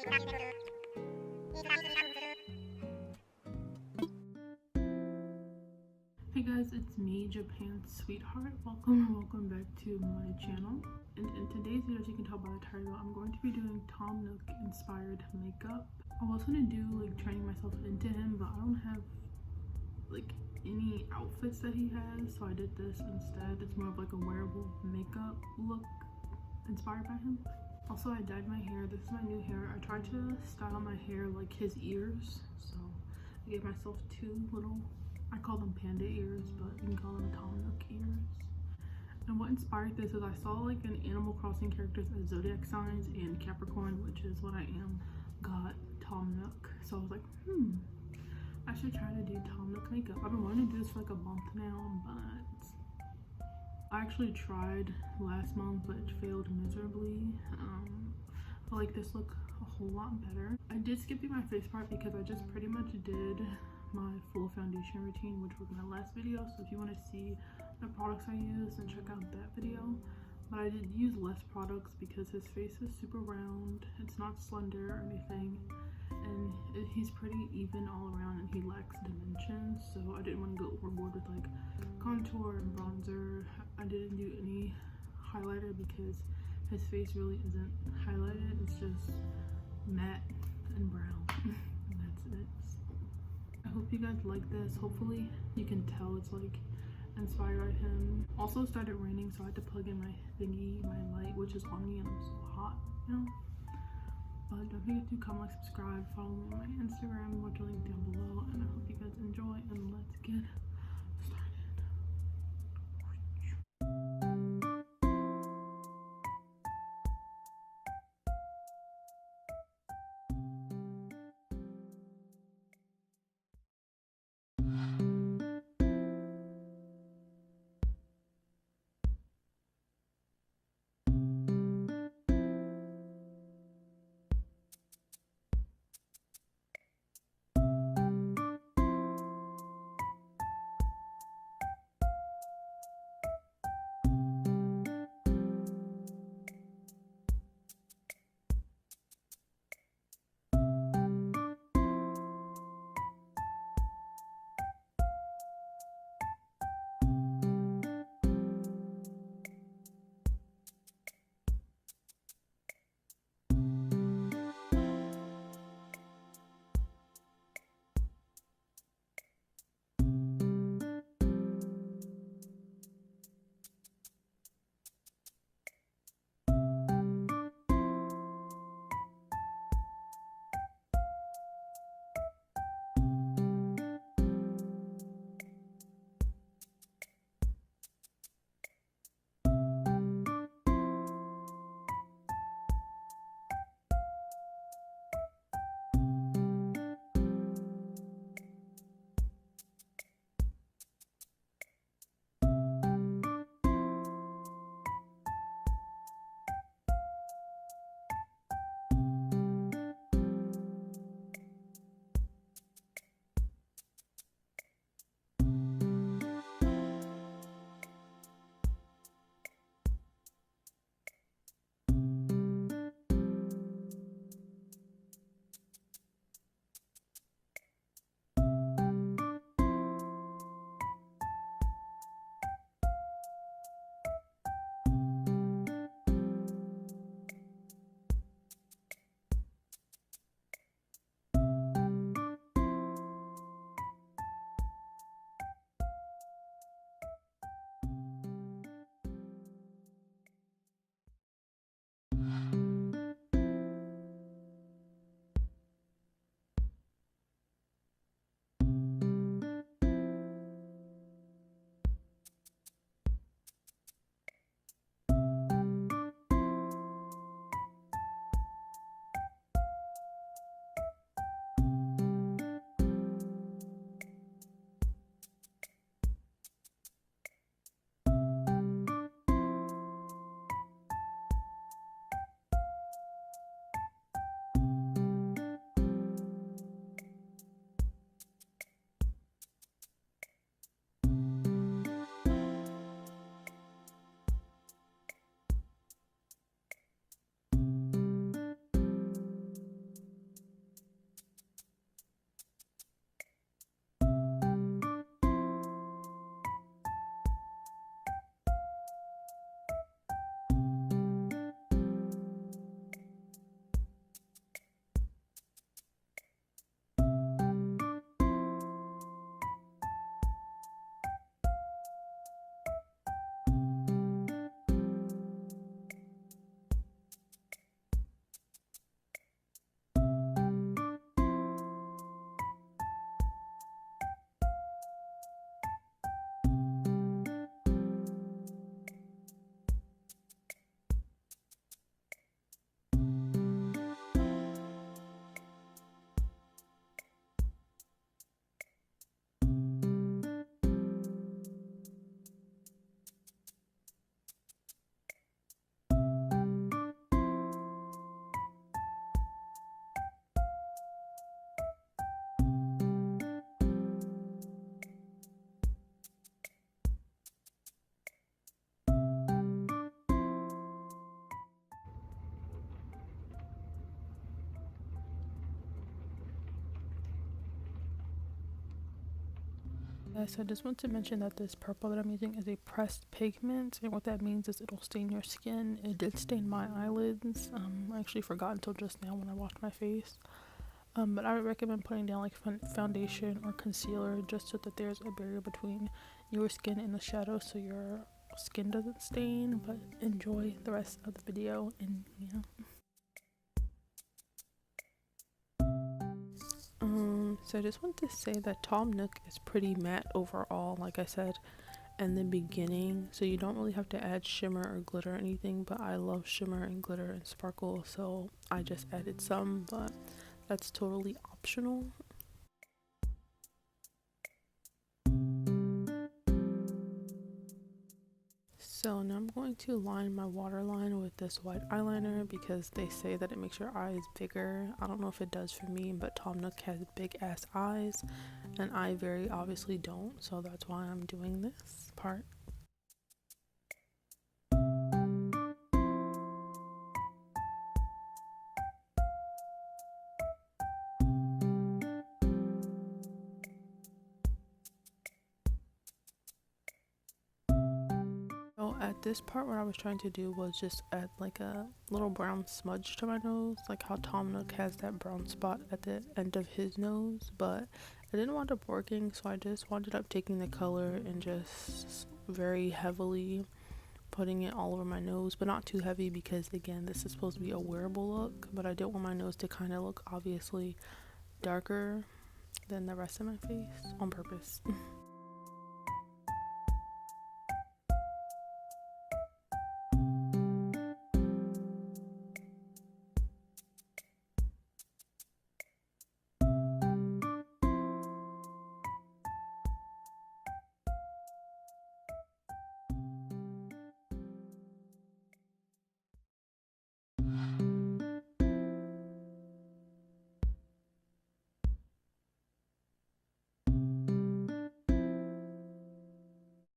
Hey guys, it's me, Japan's sweetheart. Welcome back to my channel. And in today's video, as you can tell by the title, I'm going to be doing Tom Nook inspired makeup. I was gonna do like turning myself into him, but I don't have like any outfits that he has, so I did this instead. It's more of like a wearable makeup look inspired by him. Also, I dyed my hair. This is my new hair. I tried to style my hair like his ears, so I gave myself two little, I call them panda ears, but you can call them Tom Nook ears. And what inspired this is I saw like an Animal Crossing characters as zodiac signs, and Capricorn, which is what I am, got Tom Nook. So I was like, I should try to do Tom Nook makeup. I've been wanting to do this for like a month now, but I actually tried last month, but it failed miserably. I like this look a whole lot better. I did skip through my face part because I just pretty much did my full foundation routine, which was my last video. So if you want to see the products I use, then check out that video. But I did use less products because his face is super round. It's not slender or anything, and he's pretty even all around, and he lacks dimensions. So I didn't want to go overboard with like contour and bronzer. I didn't do any highlighter because his face really isn't highlighted. It's just matte and brown. And that's it. I hope you guys like this. Hopefully you can tell it's like inspired by him. Also, it started raining, so I had to plug in my thingy, my light, which is on me, and I'm so hot, you know. But don't forget to comment, like, subscribe, follow me on my Instagram, watch the link down below, and I hope you guys enjoy, and let's get started. Yes, I just want to mention that this purple that I'm using is a pressed pigment, and what that means is it'll stain your skin. It did stain my eyelids. I actually forgot until just now when I washed my face. But I would recommend putting down like foundation or concealer just so that there's a barrier between your skin and the shadow so your skin doesn't stain. But enjoy the rest of the video, and yeah. So I just want to say that Tom Nook is pretty matte overall, like I said in the beginning, so you don't really have to add shimmer or glitter or anything, but I love shimmer and glitter and sparkle, so I just added some, but that's totally optional. So now I'm going to line my waterline with this white eyeliner because they say that it makes your eyes bigger. I don't know if it does for me, but Tom Nook has big ass eyes and I very obviously don't, so that's why I'm doing this part. So at this part, what I was trying to do was just add like a little brown smudge to my nose, like how Tom Nook has that brown spot at the end of his nose, but I didn't wind up working, so I just wound up taking the color and just very heavily putting it all over my nose, but not too heavy because again, this is supposed to be a wearable look, but I didn't want my nose to kind of look obviously darker than the rest of my face on purpose.